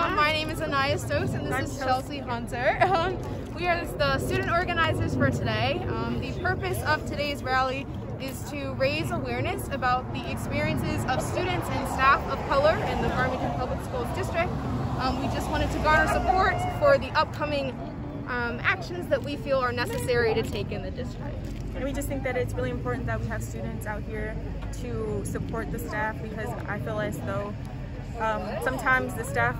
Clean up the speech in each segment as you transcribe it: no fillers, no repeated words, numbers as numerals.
My name is Anaya Stokes, and this is Chelsea Hunter. We are the student organizers for today. The purpose of today's rally is to raise awareness about the experiences of students and staff of color in the Farmington Public Schools district. We just wanted to garner support for the upcoming actions that we feel are necessary to take in the district. And we just think that it's really important that we have students out here to support the staff, because I feel as though sometimes the staff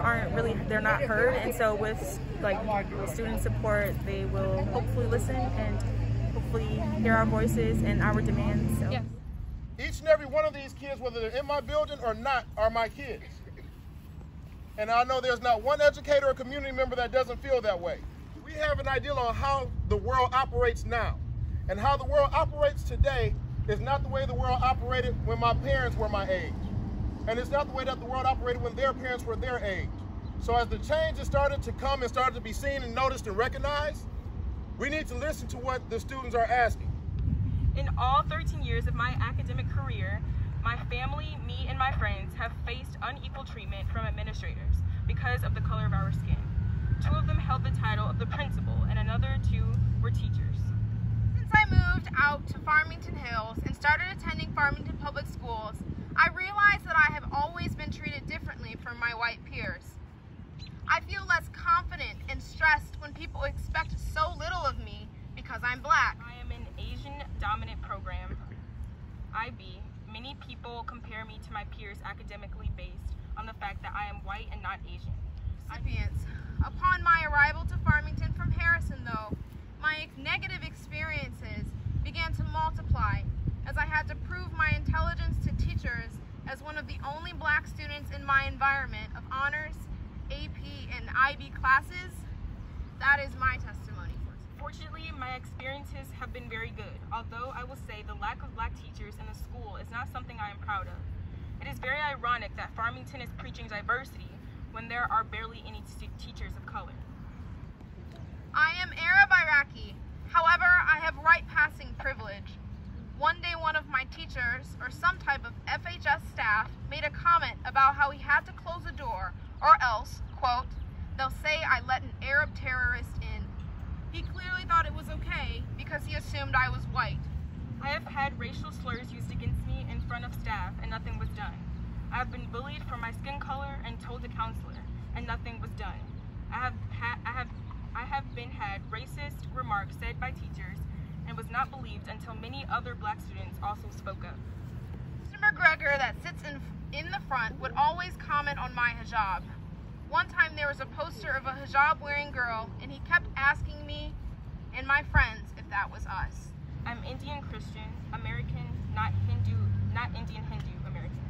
they're not heard, and so with student support, they will hopefully listen and hopefully hear our voices and our demands. So. Yes. Each and every one of these kids, whether they're in my building or not, are my kids. And I know there's not one educator or community member that doesn't feel that way. We have an idea on how the world operates now. And how the world operates today is not the way the world operated when my parents were my age. And it's not the way that the world operated when their parents were their age. So as the change has started to come and started to be seen and noticed and recognized, we need to listen to what the students are asking. In all 13 years of my academic career, my family, me, and my friends have faced unequal treatment from administrators because of the color of our skin. 2 of them held the title of the principal, and another 2 were teachers. Since I moved out to Farmington Hills and started attending Farmington Public Schools, I realized that I have always been treated differently from my white peers. I feel less confident and stressed when people expect so little of me because I'm black. I am an Asian-dominant program, IB. Many people compare me to my peers academically based on the fact that I am white and not Asian. Recipients. Upon my arrival to Farmington from Harrison, though, my negative experiences began to multiply as I had to prove my intelligence to teachers as one of the only black students in my environment of honors, AP, and IB classes. That is my testimony. Fortunately, my experiences have been very good, although I will say the lack of black teachers in the school is not something I am proud of. It is very ironic that Farmington is preaching diversity when there are barely any teachers of color. I am Arab Iraqi. However, I have right passing privilege. One day one of my teachers, or some type of FHS staff, made a comment about how he had to close the door, or else, quote, they'll say I let an Arab terrorist in. He clearly thought it was okay because he assumed I was white. I have had racial slurs used against me in front of staff, and nothing was done. I have been bullied for my skin color and told a counselor, and nothing was done. I have been had racist remarks said by teachers and was not believed until many other black students also spoke up. Mr. McGregor that sits in the front would always comment on my hijab. One time there was a poster of a hijab-wearing girl, and he kept asking me and my friends if that was us. I'm Indian Christian American, not Indian Hindu American.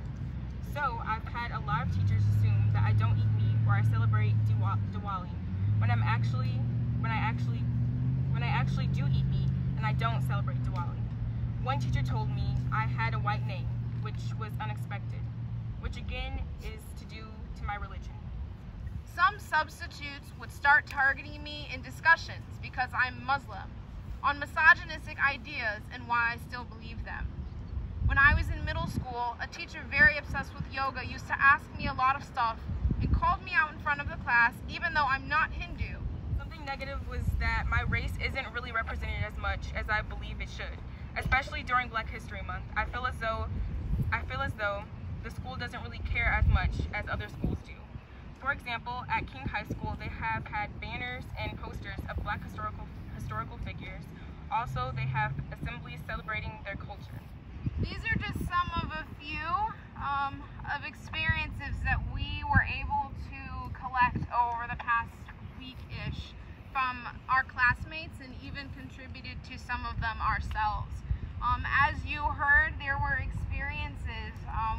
So I've had a lot of teachers assume that I don't eat meat or I celebrate Diwali when I actually do eat meat and I don't celebrate Diwali. One teacher told me I had a white name, which was unexpected, which again is to do to my religion. Some substitutes would start targeting me in discussions because I'm Muslim, on misogynistic ideas and why I still believe them. When I was in middle school, a teacher very obsessed with yoga used to ask me a lot of stuff and called me out in front of the class even though I'm not Hindu. Something negative was that my race isn't really represented as much as I believe it should, especially during Black History Month. I feel as though the school doesn't really care as much as other schools do. For example, at King High School, they have had banners and posters of black historical figures. Also, they have assemblies celebrating their culture. These are just some of a few of experiences that we were able to collect over the past week-ish from our classmates, and even contributed to some of them ourselves. As you heard, there were experiences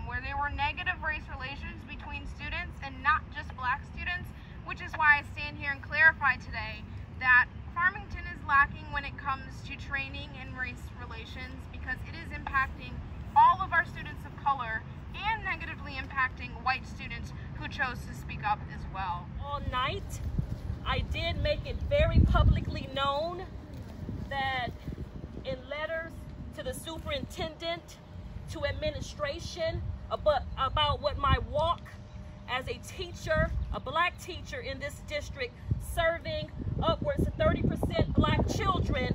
where there were negative race relations between students and not just black students, which is why I stand here and clarify today that Farmington is lacking when it comes to training in race relations, because it is impacting all of our students of color and negatively impacting white students who chose to speak up as well. All night, I did make it very publicly known that in letters to the superintendent, to administration, about what my walk as a teacher, a black teacher in this district, serving upwards of 30% black children,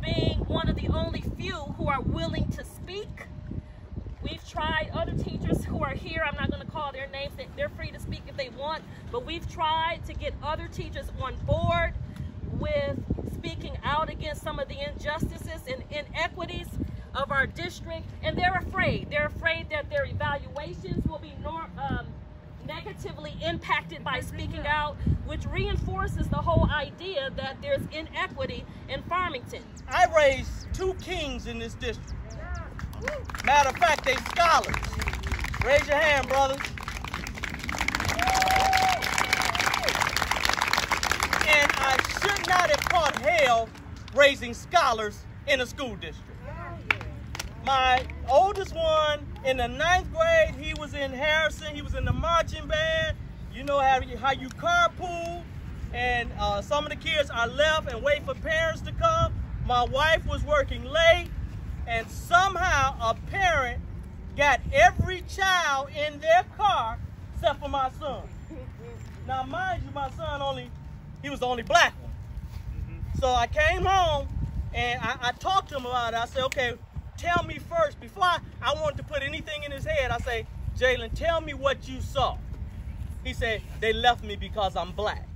being one of the only few who are willing to speak. We've tried other teachers who are here. I'm not going to call their names. They're free to speak if they want. But we've tried to get other teachers on board with speaking out against some of the injustices and inequities of our district. And they're afraid. They're afraid that their evaluations will be negatively impacted by speaking out, which reinforces the whole idea that there's inequity in Farmington. I raised 2 kings in this district. Matter of fact, they scholars. Raise your hand, brothers. And I should not have caught hell raising scholars in a school district. My oldest one in the 9th grade, he was in Harrison. He was in the marching band. You know how you carpool. And some of the kids are left and wait for parents to come. My wife was working late. And somehow a parent got every child in their car except for my son. Now, mind you, my son he was the only black one. So I came home and I talked to him about it. I said, okay, tell me first. Before I wanted to put anything in his head, I say, Jalen, tell me what you saw. He said, they left me because I'm black.